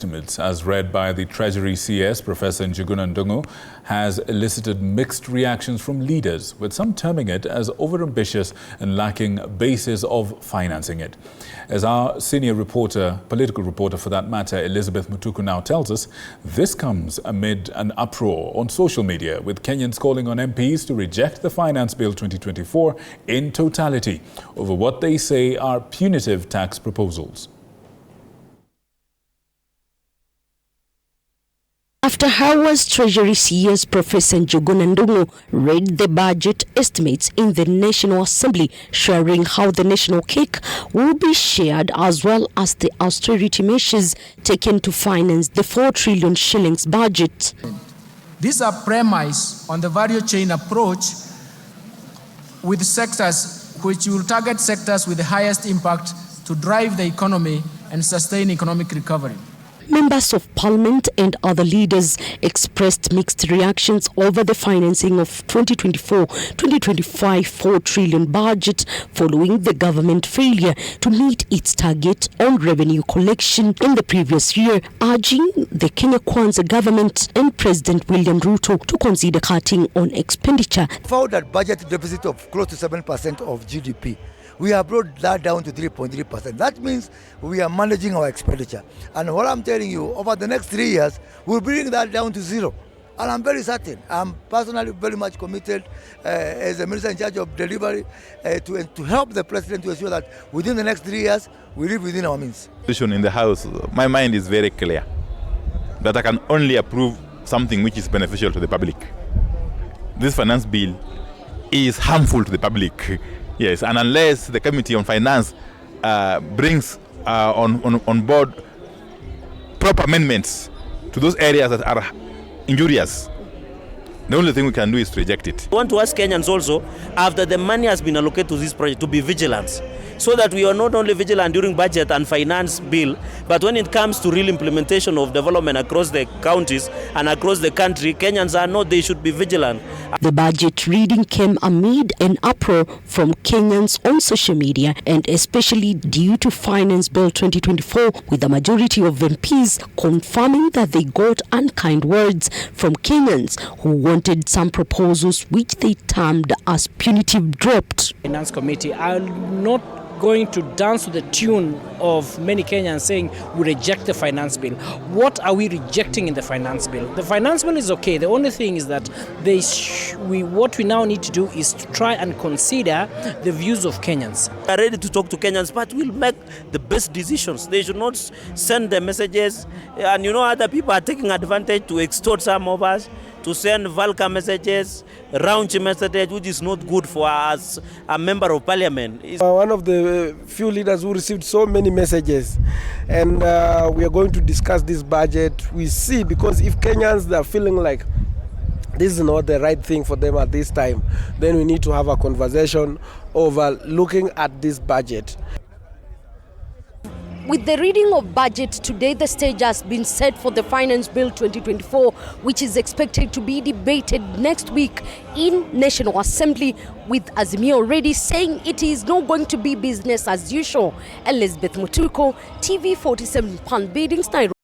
Estimates, as read by the Treasury CS, Professor Njunguna Ndungu, has elicited mixed reactions from leaders, with some terming it as overambitious and lacking basis of financing it. As our senior reporter, political reporter for that matter, Elizabeth Mutuku now tells us, this comes amid an uproar on social media, with Kenyans calling on MPs to reject the Finance Bill 2024 in totality over what they say are punitive tax proposals. After Howard's Treasury CS Professor Njunguna Ndungu read the budget estimates in the National Assembly, sharing how the national cake will be shared as well as the austerity measures taken to finance the 4 trillion shillings budget. These are premised on the value chain approach with sectors which will target sectors with the highest impact to drive the economy and sustain economic recovery. Members of Parliament and other leaders expressed mixed reactions over the financing of 2024-2025 4 trillion budget following the government failure to meet its target on revenue collection in the previous year, urging the Kenya Kwanza government and President William Ruto to consider cutting on expenditure. Found that budget deficit of close to 7% of GDP. We have brought that down to 3.3%. That means we are managing our expenditure. And what I'm telling you, over the next 3 years, we'll bring that down to 0. And I'm very certain. I'm personally very much committed as a minister in charge of delivery to help the president to ensure that within the next 3 years, we live within our means. In the House, my mind is very clear that I can only approve something which is beneficial to the public. This finance bill is harmful to the public. Yes, and unless the Committee on Finance brings on board proper amendments to those areas that are injurious, the only thing we can do is to reject it. We want to ask Kenyans also, after the money has been allocated to this project, to be vigilant, so that we are not only vigilant during budget and finance bill, but when it comes to real implementation of development across the counties and across the country, Kenyans are not, they should be vigilant. The budget reading came amid an uproar from Kenyans on social media, and especially due to Finance Bill 2024, with the majority of MPs confirming that they got unkind words from Kenyans who wanted some proposals which they termed as punitive dropped. Finance Committee are not going to dance to the tune of many Kenyans saying we reject the finance bill. What are we rejecting in the finance bill? The finance bill is okay. The only thing is that what we now need to do is to try and consider the views of Kenyans. We are ready to talk to Kenyans, but we'll make the best decisions. They should not send the messages, and other people are taking advantage to extort some of us, to send vulgar messages, raunchy messages, which is not good for us, a member of parliament. One of the few leaders who received so many messages, and we are going to discuss this budget. We see, because if Kenyans are feeling like this is not the right thing for them at this time, then we need to have a conversation over looking at this budget. With the reading of budget today, the stage has been set for the Finance Bill 2024, which is expected to be debated next week in National Assembly, with Azimio already saying it is not going to be business as usual. Elizabeth Mutuku, TV 47 Pan Biddings, Nairobi.